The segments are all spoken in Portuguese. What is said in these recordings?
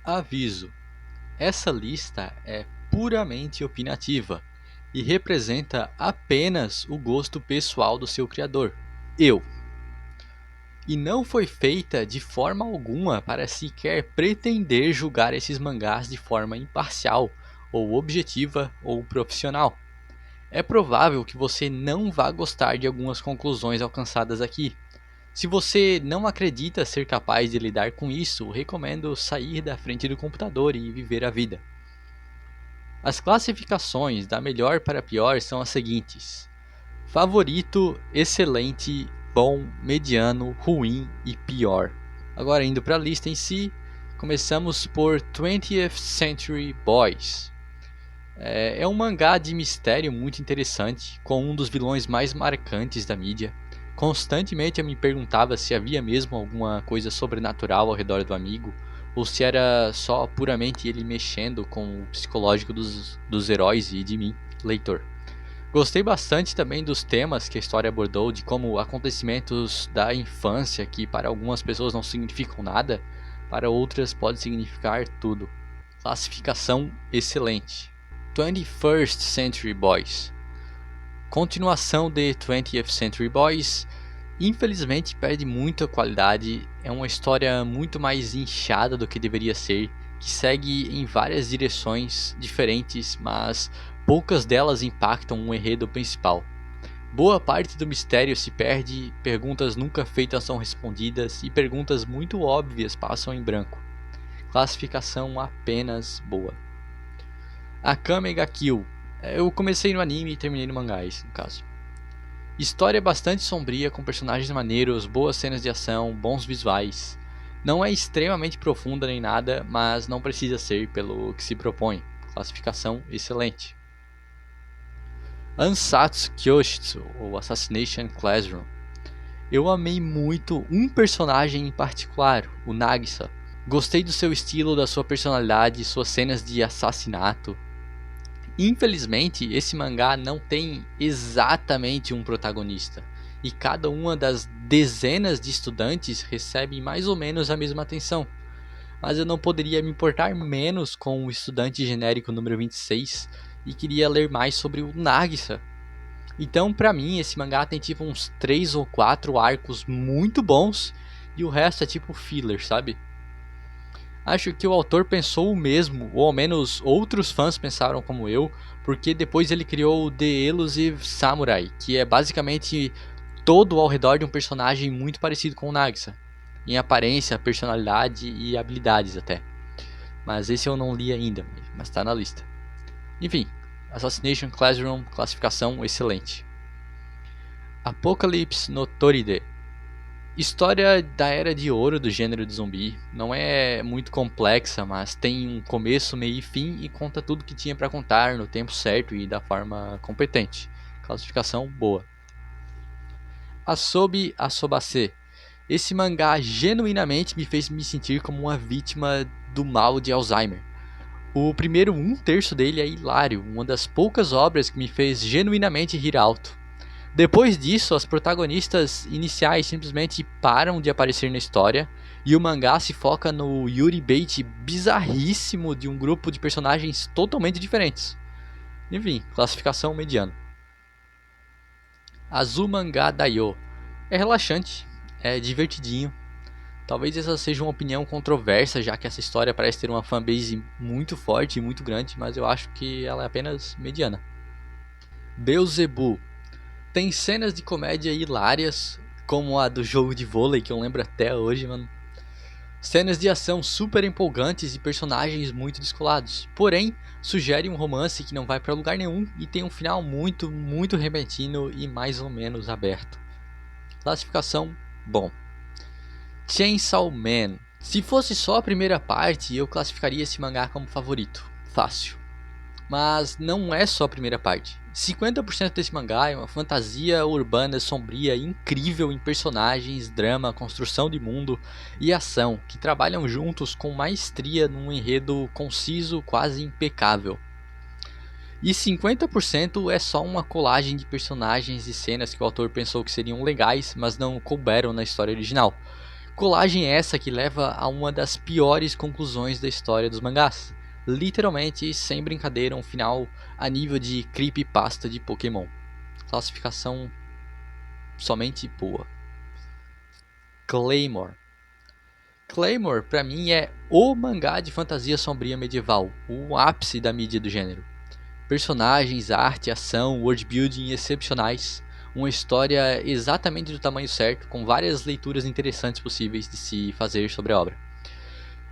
Aviso: essa lista é puramente opinativa e representa apenas o gosto pessoal do seu criador, eu, e não foi feita de forma alguma para sequer pretender julgar esses mangás de forma imparcial, ou objetiva ou profissional. É provável que você não vá gostar de algumas conclusões alcançadas aqui. Se você não acredita ser capaz de lidar com isso, recomendo sair da frente do computador e viver a vida. As classificações da melhor para pior são as seguintes: favorito, excelente, bom, mediano, ruim e pior. Agora indo para a lista em si, começamos por 20th Century Boys. É um mangá de mistério muito interessante, com um dos vilões mais marcantes da mídia. Constantemente eu me perguntava se havia mesmo alguma coisa sobrenatural ao redor do amigo, ou se era só puramente ele mexendo com o psicológico dos heróis e de mim, leitor. Gostei bastante também dos temas que a história abordou, de como acontecimentos da infância, que para algumas pessoas não significam nada, para outras pode significar tudo. Classificação excelente. 21st Century Boys. Continuação de 20th Century Boys, infelizmente perde muita qualidade, é uma história muito mais inchada do que deveria ser, que segue em várias direções diferentes, mas poucas delas impactam o enredo principal. Boa parte do mistério se perde, perguntas nunca feitas são respondidas e perguntas muito óbvias passam em branco. Classificação apenas boa. Akame ga Kill. Eu comecei no anime e terminei no mangá, no caso. História bastante sombria, com personagens maneiros, boas cenas de ação, bons visuais. Não é extremamente profunda nem nada, mas não precisa ser pelo que se propõe. Classificação excelente. Ansatsu Kyoshitsu, ou Assassination Classroom. Eu amei muito um personagem em particular, o Nagisa. Gostei do seu estilo, da sua personalidade, suas cenas de assassinato. Infelizmente, esse mangá não tem exatamente um protagonista, e cada uma das dezenas de estudantes recebe mais ou menos a mesma atenção. Mas eu não poderia me importar menos com o estudante genérico número 26 e queria ler mais sobre o Nagisa. Então, pra mim, esse mangá tem tipo uns 3 ou 4 arcos muito bons e o resto é tipo filler, sabe? Acho que o autor pensou o mesmo, ou ao menos outros fãs pensaram como eu, porque depois ele criou o The Elusive Samurai, que é basicamente todo ao redor de um personagem muito parecido com o Nagisa, em aparência, personalidade e habilidades até. Mas esse eu não li ainda, mas tá na lista. Enfim, Assassination Classroom, classificação excelente. Apocalypse no Toride. História da era de ouro do gênero de zumbi. Não é muito complexa, mas tem um começo, meio e fim e conta tudo que tinha para contar no tempo certo e da forma competente. Classificação boa. Asobi Asobase. Esse mangá genuinamente me fez me sentir como uma vítima do mal de Alzheimer. O primeiro um terço dele é hilário, uma das poucas obras que me fez genuinamente rir alto. Depois disso, as protagonistas iniciais simplesmente param de aparecer na história e o mangá se foca no Yuri Bait bizarríssimo de um grupo de personagens totalmente diferentes. Enfim, classificação mediana. Azumanga Daioh. É relaxante, é divertidinho. Talvez essa seja uma opinião controversa, já que essa história parece ter uma fanbase muito forte e muito grande, mas eu acho que ela é apenas mediana. Beelzebub. Tem cenas de comédia hilárias, como a do jogo de vôlei, que eu lembro até hoje, mano. Cenas de ação super empolgantes e personagens muito descolados. Porém, sugere um romance que não vai pra lugar nenhum e tem um final muito repentino e mais ou menos aberto. Classificação: bom. Chainsaw Man. Se fosse só a primeira parte, eu classificaria esse mangá como favorito. Fácil. Mas não é só a primeira parte. 50% desse mangá é uma fantasia urbana sombria incrível em personagens, drama, construção de mundo e ação, que trabalham juntos com maestria num enredo conciso, quase impecável. E 50% é só uma colagem de personagens e cenas que o autor pensou que seriam legais, mas não couberam na história original. Colagem essa que leva a uma das piores conclusões da história dos mangás. Literalmente, sem brincadeira, um final a nível de creepypasta de Pokémon. Classificação somente boa. Claymore. Claymore, pra mim, é o mangá de fantasia sombria medieval, o ápice da mídia do gênero. Personagens, arte, ação, worldbuilding excepcionais, uma história exatamente do tamanho certo, com várias leituras interessantes possíveis de se fazer sobre a obra.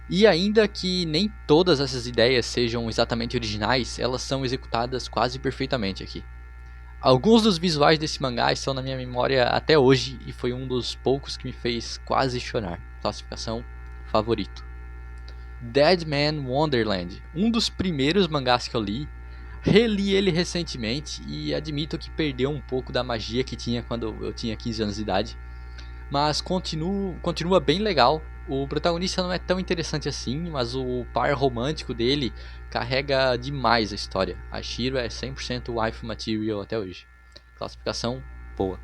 E ainda que nem todas essas ideias sejam exatamente originais, elas são executadas quase perfeitamente aqui. Alguns dos visuais desse mangá estão na minha memória até hoje e foi um dos poucos que me fez quase chorar. Classificação favorito. Dead Man Wonderland, um dos primeiros mangás que eu li. Reli ele recentemente e admito que perdeu um pouco da magia que tinha quando eu tinha 15 anos de idade. Mas continua bem legal. O protagonista não é tão interessante assim, mas o par romântico dele carrega demais a história. A Shiro é 100% wife material até hoje. Classificação boa.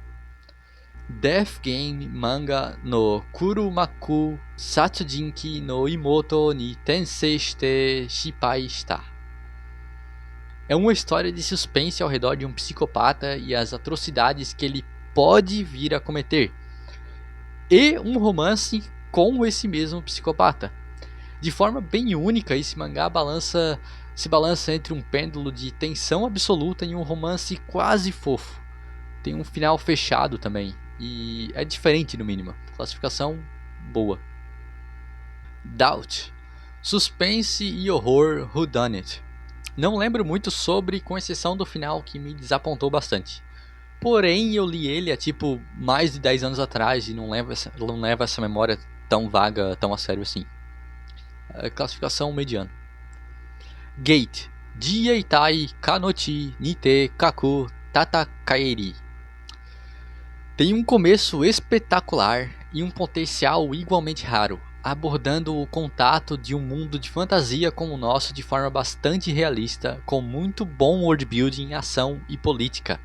Death Game Manga no Kurumaku Satsujinki no Imoto ni Tensei shite Shippai shita. É uma história de suspense ao redor de um psicopata e as atrocidades que ele pode vir a cometer. E um romance com esse mesmo psicopata. De forma bem única, esse mangá se balança entre um pêndulo de tensão absoluta e um romance quase fofo. Tem um final fechado também, e é diferente no mínimo. Classificação boa. Doubt. Suspense e horror whodunit. Não lembro muito sobre, com exceção do final que me desapontou bastante. Porém, eu li ele há tipo mais de 10 anos atrás e não levo essa memória tão vaga, tão a sério assim. Classificação mediana. Gate. Jieitai Kanochi Nite Kaku Tatakaeri. Tem um começo espetacular e um potencial igualmente raro, abordando o contato de um mundo de fantasia como o nosso de forma bastante realista, com muito bom worldbuilding, ação e política.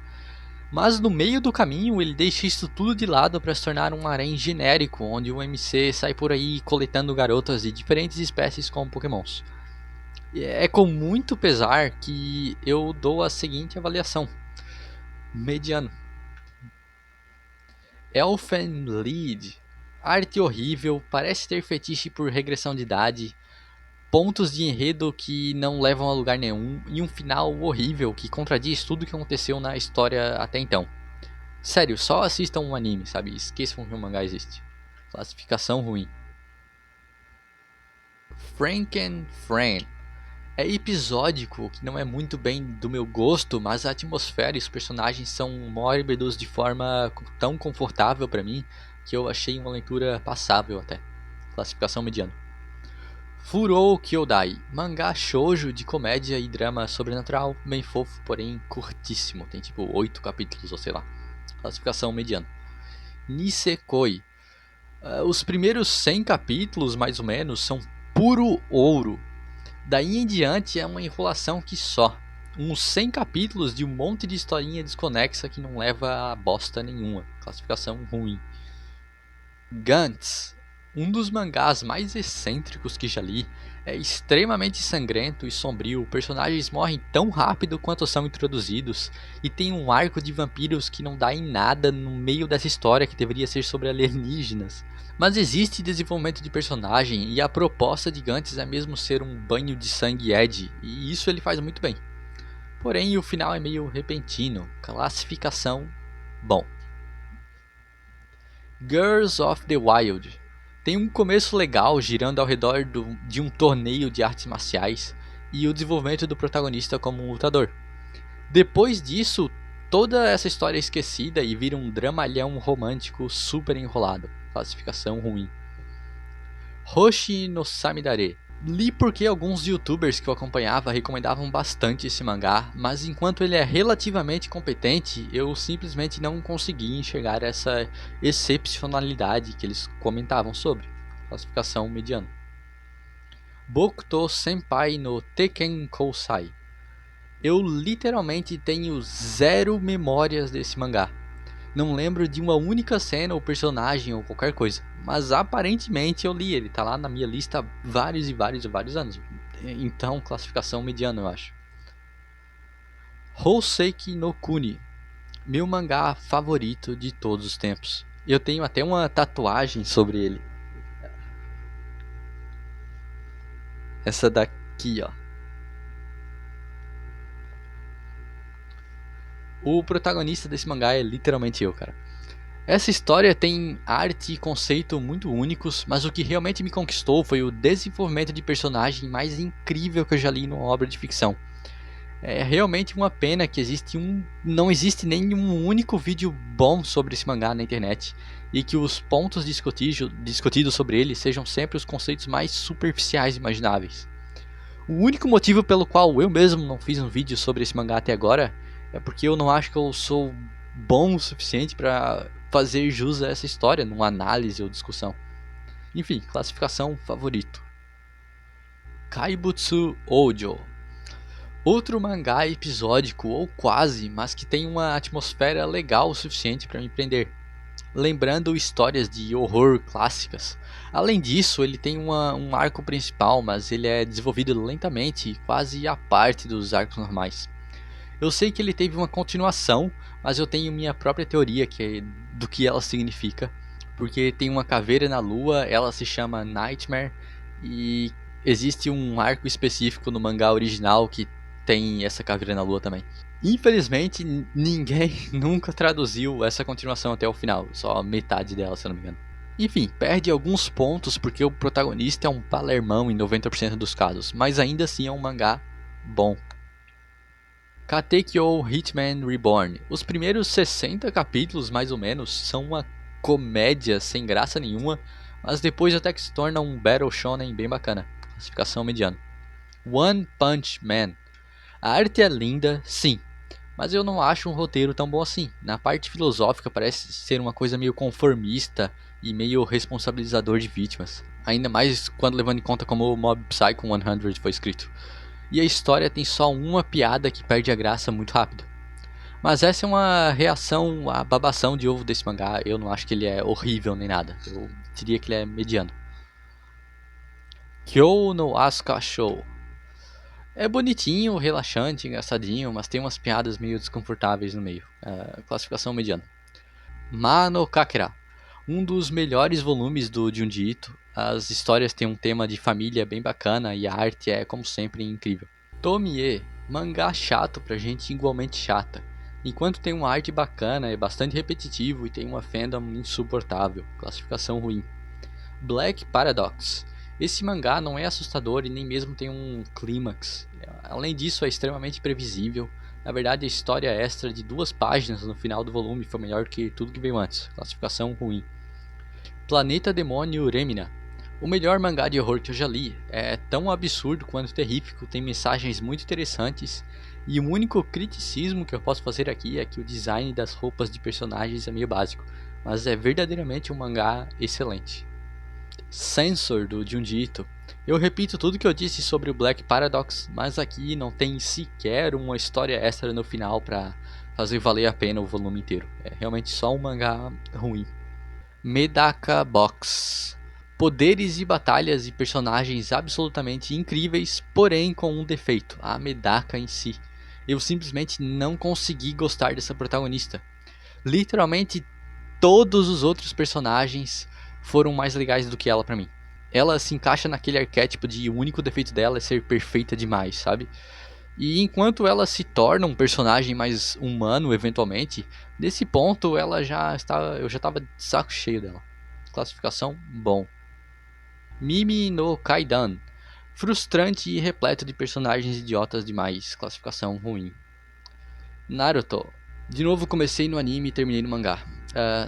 Mas no meio do caminho ele deixa isso tudo de lado para se tornar um harém genérico, onde o MC sai por aí coletando garotas de diferentes espécies como pokémons. É com muito pesar que eu dou a seguinte avaliação. Mediano. Elfenlied. Arte horrível, parece ter fetiche por regressão de idade, pontos de enredo que não levam a lugar nenhum e um final horrível que contradiz tudo o que aconteceu na história até então. Sério, só assistam um anime, sabe? Esqueçam que um mangá existe. Classificação ruim. Frankenfran. É episódico, que não é muito bem do meu gosto, mas a atmosfera e os personagens são mórbidos de forma tão confortável pra mim que eu achei uma leitura passável até. Classificação mediana. Furou Kyodai, mangá shoujo de comédia e drama sobrenatural, bem fofo, porém curtíssimo, tem tipo 8 capítulos ou sei lá. Classificação mediana. Nisekoi. Os primeiros 100 capítulos, mais ou menos, são puro ouro. Daí em diante é uma enrolação que só. Uns 100 capítulos de um monte de historinha desconexa que não leva a bosta nenhuma. Classificação ruim. Gantz. Um dos mangás mais excêntricos que já li. É extremamente sangrento e sombrio. Personagens morrem tão rápido quanto são introduzidos. E tem um arco de vampiros que não dá em nada no meio dessa história que deveria ser sobre alienígenas. Mas existe desenvolvimento de personagem e a proposta de Gantz é mesmo ser um banho de sangue Ed, e isso ele faz muito bem. Porém, o final é meio repentino. Classificação: bom. Girls of the Wild. Tem um começo legal girando ao redor de um torneio de artes marciais e o desenvolvimento do protagonista como um lutador. Depois disso, toda essa história é esquecida e vira um dramalhão romântico super enrolado. Classificação ruim. Hoshi no Samidare. Li porque alguns youtubers que eu acompanhava recomendavam bastante esse mangá, mas enquanto ele é relativamente competente, eu simplesmente não consegui enxergar essa excepcionalidade que eles comentavam sobre. Classificação mediana. Bokuto Senpai no Tekken Kousai. Eu literalmente tenho zero memórias desse mangá. Não lembro de uma única cena ou personagem ou qualquer coisa, mas aparentemente eu li ele, tá lá na minha lista há vários e vários e vários anos. Então, classificação mediana, eu acho. Houseki no Kuni, meu mangá favorito de todos os tempos. Eu tenho até uma tatuagem sobre ele. Essa daqui, ó. O protagonista desse mangá é literalmente eu, cara. Essa história tem arte e conceito muito únicos, mas o que realmente me conquistou foi o desenvolvimento de personagem mais incrível que eu já li numa obra de ficção. É realmente uma pena que não existe nenhum único vídeo bom sobre esse mangá na internet e que os pontos discutidos sobre ele sejam sempre os conceitos mais superficiais imagináveis. O único motivo pelo qual eu mesmo não fiz um vídeo sobre esse mangá até agora é porque eu não acho que eu sou bom o suficiente para fazer jus a essa história numa análise ou discussão. Enfim, classificação favorito. Kaibutsu Oujo. Outro mangá episódico ou quase, mas que tem uma atmosfera legal o suficiente para me prender, lembrando histórias de horror clássicas. Além disso, ele tem um arco principal, mas ele é desenvolvido lentamente, quase à parte dos arcos normais. Eu sei que ele teve uma continuação, mas eu tenho minha própria teoria do que ela significa, porque tem uma caveira na lua, ela se chama Nightmare, e existe um arco específico no mangá original que tem essa caveira na lua também. Infelizmente, ninguém nunca traduziu essa continuação até o final, só metade dela, se eu não me engano. Enfim, perde alguns pontos porque o protagonista é um palermão em 90% dos casos, mas ainda assim é um mangá bom. Katekyo Hitman Reborn. Os primeiros 60 capítulos, mais ou menos, são uma comédia sem graça nenhuma, mas depois até que se torna um Battle Shonen bem bacana. Classificação mediana. One Punch Man. A arte é linda, sim, mas eu não acho um roteiro tão bom assim. Na parte filosófica parece ser uma coisa meio conformista e meio responsabilizador de vítimas. Ainda mais quando levando em conta como o Mob Psycho 100 foi escrito. E a história tem só uma piada que perde a graça muito rápido. Mas essa é uma reação à babação de ovo desse mangá. Eu não acho que ele é horrível nem nada. Eu diria que ele é mediano. Kyo no Asuka Show. É bonitinho, relaxante, engraçadinho, mas tem umas piadas meio desconfortáveis no meio. Classificação mediana. Mano Kakera. Um dos melhores volumes do Junji Ito. As histórias têm um tema de família bem bacana e a arte é, como sempre, incrível. Tomie. Mangá chato pra gente igualmente chata. Enquanto tem uma arte bacana, é bastante repetitivo e tem uma fandom insuportável. Classificação ruim. Black Paradox. Esse mangá não é assustador e nem mesmo tem um clímax. Além disso, é extremamente previsível. Na verdade, a história extra de 2 páginas no final do volume foi melhor que tudo que veio antes. Classificação ruim. Planeta Demônio Remina. O melhor mangá de horror que eu já li. É tão absurdo quanto terrífico, tem mensagens muito interessantes. E o único criticismo que eu posso fazer aqui é que o design das roupas de personagens é meio básico. Mas é verdadeiramente um mangá excelente. Censor do Junji Ito. Eu repito tudo que eu disse sobre o Black Paradox, mas aqui não tem sequer uma história extra no final para fazer valer a pena o volume inteiro. É realmente só um mangá ruim. Medaka Box. Poderes e batalhas e personagens absolutamente incríveis, porém com um defeito, a Medaka em si. Eu simplesmente não consegui gostar dessa protagonista. Literalmente todos os outros personagens foram mais legais do que ela pra mim. Ela se encaixa naquele arquétipo de o único defeito dela é ser perfeita demais, sabe? E enquanto ela se torna um personagem mais humano eventualmente, nesse ponto eu já estava de saco cheio dela. Classificação bom. Mimi no Kaidan. Frustrante e repleto de personagens idiotas demais. Classificação ruim. Naruto. De novo comecei no anime e terminei no mangá.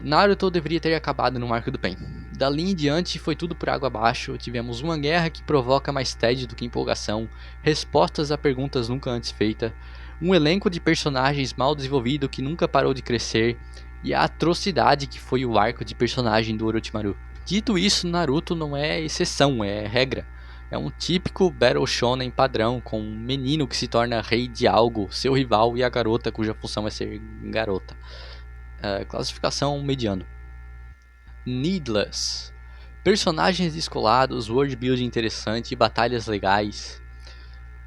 Naruto deveria ter acabado no arco do Pen. Dali em diante foi tudo por água abaixo, tivemos uma guerra que provoca mais tédio do que empolgação, respostas a perguntas nunca antes feitas, um elenco de personagens mal desenvolvido que nunca parou de crescer, e a atrocidade que foi o arco de personagem do Orochimaru. Dito isso, Naruto não é exceção, é regra. É um típico Battle Shonen padrão, com um menino que se torna rei de algo, seu rival e a garota cuja função é ser garota. Classificação mediano. Needless. Personagens descolados, world building interessante, batalhas legais.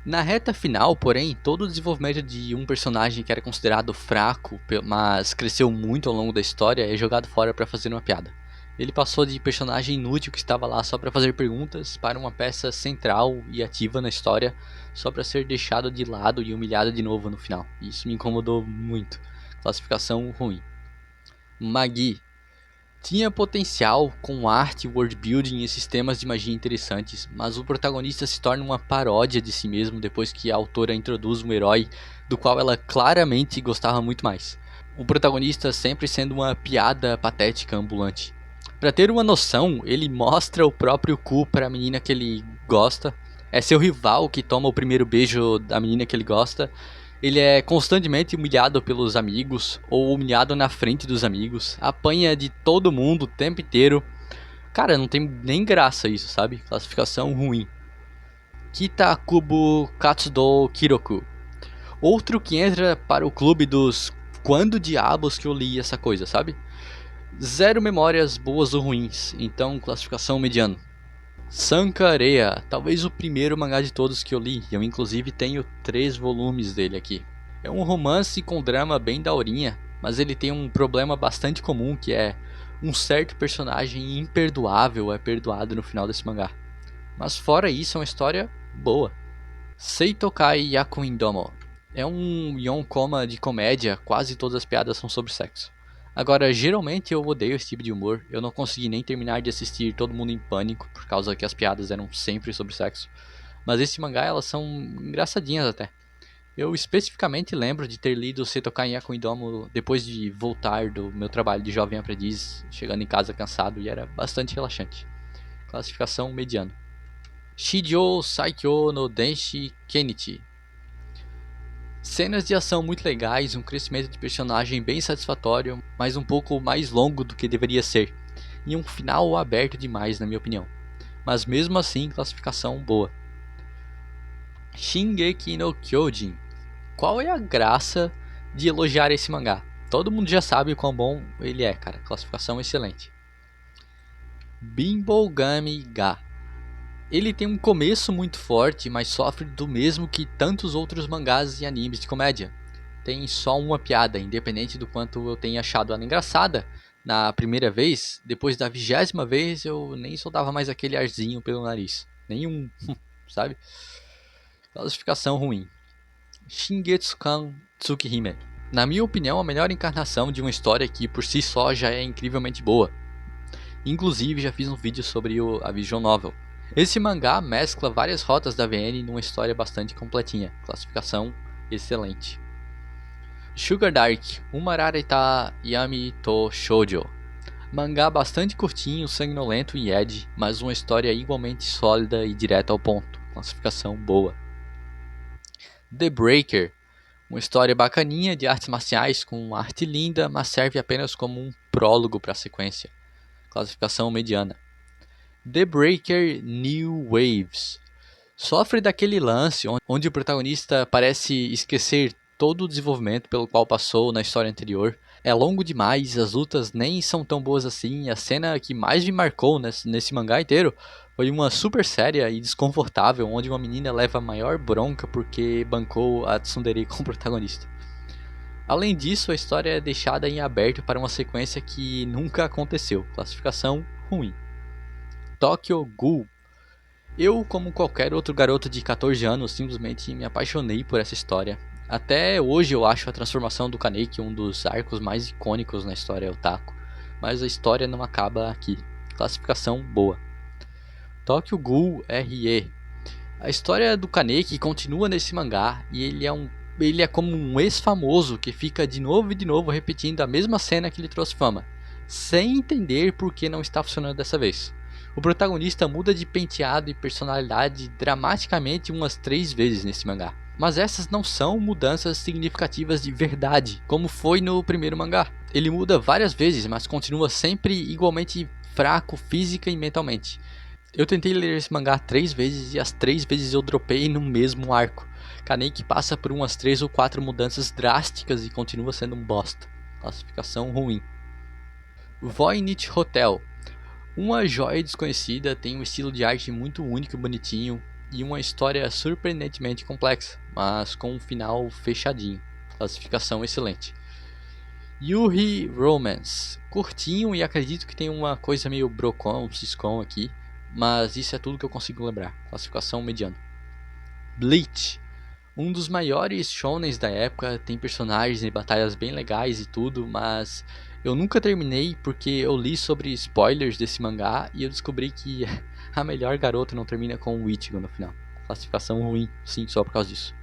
Na reta final, porém, todo o desenvolvimento de um personagem que era considerado fraco, mas cresceu muito ao longo da história, é jogado fora para fazer uma piada. Ele passou de personagem inútil que estava lá só para fazer perguntas para uma peça central e ativa na história, só para ser deixado de lado e humilhado de novo no final. Isso me incomodou muito. Classificação ruim. Magi. Tinha potencial com arte, world building e sistemas de magia interessantes, mas o protagonista se torna uma paródia de si mesmo depois que a autora introduz um herói do qual ela claramente gostava muito mais. O protagonista sempre sendo uma piada patética ambulante. Para ter uma noção, ele mostra o próprio cu para a menina que ele gosta, é seu rival que toma o primeiro beijo da menina que ele gosta. Ele é constantemente humilhado pelos amigos, ou humilhado na frente dos amigos, apanha de todo mundo o tempo inteiro. Cara, não tem nem graça isso, sabe? Classificação ruim. Kitakubo Katsudo Kiroku. Outro que entra para o clube dos quando diabos que eu li essa coisa, sabe? Zero memórias boas ou ruins, então classificação mediano. Sankareya, talvez o primeiro mangá de todos que eu li, eu inclusive tenho 3 volumes dele aqui. É um romance com drama bem daorinha, mas ele tem um problema bastante comum que é um certo personagem imperdoável é perdoado no final desse mangá. Mas fora isso é uma história boa. Seitokai Yakuindomo. É um yonkoma de comédia, quase todas as piadas são sobre sexo. Agora, geralmente eu odeio esse tipo de humor, eu não consegui nem terminar de assistir Todo Mundo em Pânico, por causa que as piadas eram sempre sobre sexo. Mas esse mangá, elas são engraçadinhas até. Eu especificamente lembro de ter lido Seitokai Yakuindomo depois de voltar do meu trabalho de jovem aprendiz, chegando em casa cansado, e era bastante relaxante. Classificação mediano. Shijou Saikyo no Denshi Kenichi. Cenas de ação muito legais, um crescimento de personagem bem satisfatório, mas um pouco mais longo do que deveria ser, e um final aberto demais na minha opinião. Mas mesmo assim, classificação boa. Shingeki no Kyojin. Qual é a graça de elogiar esse mangá? Todo mundo já sabe o quão bom ele é, cara. Classificação excelente. Bimbogami Ga. Ele tem um começo muito forte, mas sofre do mesmo que tantos outros mangás e animes de comédia. Tem só uma piada, independente do quanto eu tenha achado ela engraçada. Na primeira vez, depois da 20ª vez, eu nem soltava mais aquele arzinho pelo nariz. Nenhum, sabe? Classificação ruim. Shingetsukan Tsukihime. Na minha opinião, a melhor encarnação de uma história que por si só já é incrivelmente boa. Inclusive, já fiz um vídeo sobre a Visual Novel. Esse mangá mescla várias rotas da VN numa história bastante completinha. Classificação excelente. Sugar Dark, Umararita Yami to Shoujo. Mangá bastante curtinho, sanguinolento e edgy, mas uma história igualmente sólida e direta ao ponto. Classificação boa. The Breaker, uma história bacaninha de artes marciais com uma arte linda, mas serve apenas como um prólogo para a sequência. Classificação mediana. The Breaker New Waves. Sofre daquele lance onde o protagonista parece esquecer todo o desenvolvimento pelo qual passou na história anterior. É longo demais, as lutas nem são tão boas assim. A cena que mais me marcou nesse mangá inteiro foi uma super séria e desconfortável, onde uma menina leva a maior bronca porque bancou a tsundere com o protagonista. Além disso, a história é deixada em aberto para uma sequência que nunca aconteceu. Classificação ruim. Tokyo Ghoul. Eu, como qualquer outro garoto de 14 anos, simplesmente me apaixonei por essa história. Até hoje eu acho a transformação do Kaneki um dos arcos mais icônicos na história otaku, mas a história não acaba aqui. Classificação boa. Tokyo Ghoul RE. A história do Kaneki continua nesse mangá e ele é como um ex-famoso que fica de novo e de novo repetindo a mesma cena que lhe trouxe fama, sem entender por que não está funcionando dessa vez. O protagonista muda de penteado e personalidade dramaticamente umas 3 vezes nesse mangá. Mas essas não são mudanças significativas de verdade, como foi no primeiro mangá. Ele muda várias vezes, mas continua sempre igualmente fraco física e mentalmente. Eu tentei ler esse mangá 3 vezes e as 3 vezes eu dropei no mesmo arco. Kaneki passa por umas 3 ou 4 mudanças drásticas e continua sendo um bosta. classificação ruim. Voynich Hotel. Uma joia desconhecida, tem um estilo de arte muito único e bonitinho e uma história surpreendentemente complexa, mas com um final fechadinho. Classificação excelente. Yuri Romance. Curtinho e acredito que tem uma coisa meio brocon, ciscom aqui, mas isso é tudo que eu consigo lembrar. Classificação mediana. Bleach. Um dos maiores shonens da época, tem personagens e batalhas bem legais e tudo, mas eu nunca terminei porque eu li sobre spoilers desse mangá e eu descobri que a melhor garota não termina com o Ichigo no final. Classificação ruim, sim, só por causa disso.